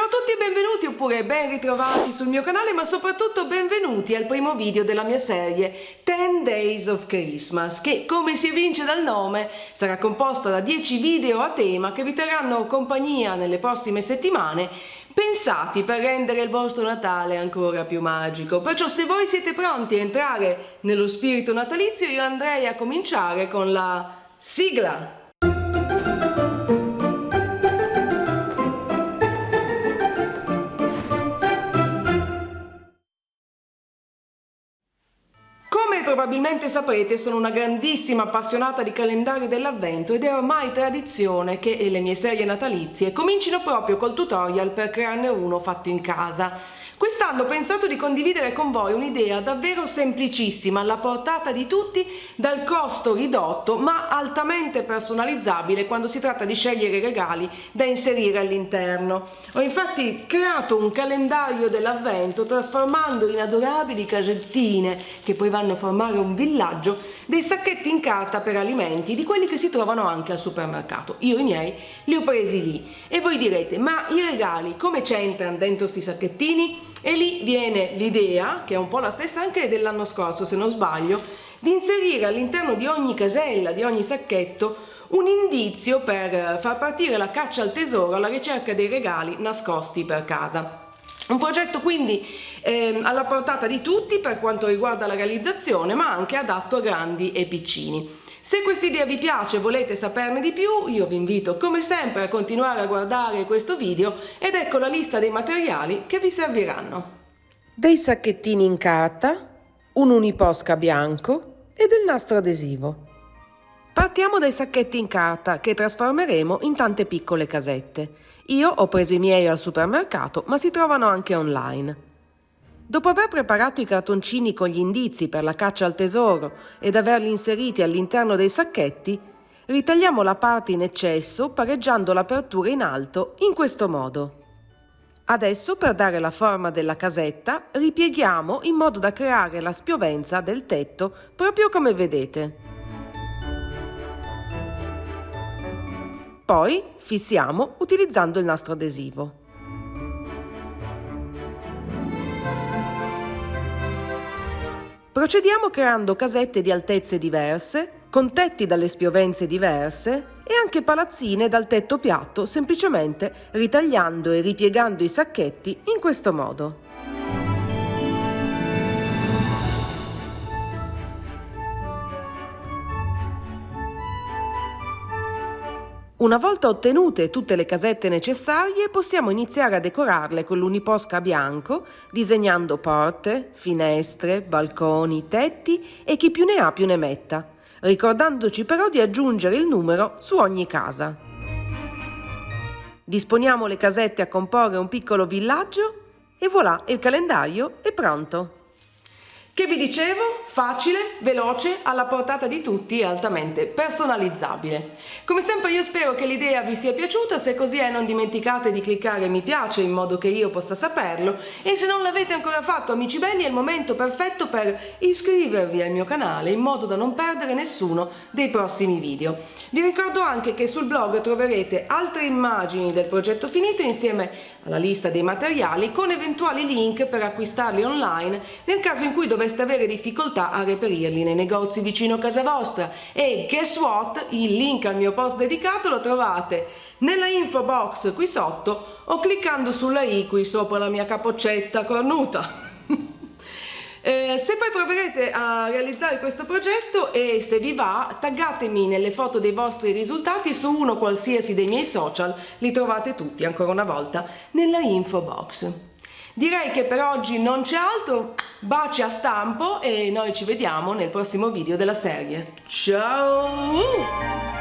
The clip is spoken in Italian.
a tutti e benvenuti, oppure ben ritrovati sul mio canale, ma soprattutto benvenuti al primo video della mia serie 10 Days of Christmas, che, come si evince dal nome, sarà composta da 10 video a tema che vi terranno compagnia nelle prossime settimane, pensati per rendere il vostro Natale ancora più magico. Perciò, se voi siete pronti a entrare nello spirito natalizio, io andrei a cominciare con la sigla. Come probabilmente saprete, sono una grandissima appassionata di calendari dell'avvento ed è ormai tradizione che le mie serie natalizie comincino proprio col tutorial per crearne uno fatto in casa. Quest'anno ho pensato di condividere con voi un'idea davvero semplicissima, alla portata di tutti, dal costo ridotto ma altamente personalizzabile quando si tratta di scegliere i regali da inserire all'interno. Ho infatti creato un calendario dell'avvento trasformando in adorabili casettine, che poi vanno a formare un villaggio, dei sacchetti in carta per alimenti, di quelli che si trovano anche al supermercato. Io i miei li ho presi lì. E voi direte, ma i regali come c'entrano dentro sti sacchettini? E lì viene l'idea, che è un po' la stessa anche dell'anno scorso se non sbaglio, di inserire all'interno di ogni casella, di ogni sacchetto, un indizio per far partire la caccia al tesoro alla ricerca dei regali nascosti per casa. Un progetto quindi alla portata di tutti per quanto riguarda la realizzazione, ma anche adatto a grandi e piccini. Se questa idea vi piace e volete saperne di più, io vi invito come sempre a continuare a guardare questo video ed ecco la lista dei materiali che vi serviranno. Dei sacchettini in carta, un uniposca bianco e del nastro adesivo. Partiamo dai sacchetti in carta che trasformeremo in tante piccole casette. Io ho preso i miei al supermercato, ma si trovano anche online. Dopo aver preparato i cartoncini con gli indizi per la caccia al tesoro ed averli inseriti all'interno dei sacchetti, ritagliamo la parte in eccesso pareggiando l'apertura in alto in questo modo. Adesso, per dare la forma della casetta, ripieghiamo in modo da creare la spiovenza del tetto proprio come vedete. Poi fissiamo utilizzando il nastro adesivo. Procediamo creando casette di altezze diverse, con tetti dalle spiovenze diverse e anche palazzine dal tetto piatto, semplicemente ritagliando e ripiegando i sacchetti in questo modo. Una volta ottenute tutte le casette necessarie, possiamo iniziare a decorarle con l'uniposca bianco, disegnando porte, finestre, balconi, tetti e chi più ne ha più ne metta, ricordandoci però di aggiungere il numero su ogni casa. Disponiamo le casette a comporre un piccolo villaggio e voilà, il calendario è pronto! Che vi dicevo? Facile, veloce, alla portata di tutti e altamente personalizzabile. Come sempre io spero che l'idea vi sia piaciuta, se così è non dimenticate di cliccare mi piace in modo che io possa saperlo e se non l'avete ancora fatto, amici belli, è il momento perfetto per iscrivervi al mio canale in modo da non perdere nessuno dei prossimi video. Vi ricordo anche che sul blog troverete altre immagini del progetto finito insieme alla lista dei materiali con eventuali link per acquistarli online nel caso in cui doveste avere difficoltà a reperirli nei negozi vicino a casa vostra. E guess what? Il link al mio post dedicato lo trovate nella info box qui sotto o cliccando sulla i qui sopra la mia capoccetta cornuta. Se poi proverete a realizzare questo progetto e se vi va, taggatemi nelle foto dei vostri risultati su uno qualsiasi dei miei social, li trovate tutti ancora una volta nella info box. Direi che per oggi non c'è altro, baci a stampo e noi ci vediamo nel prossimo video della serie. Ciao!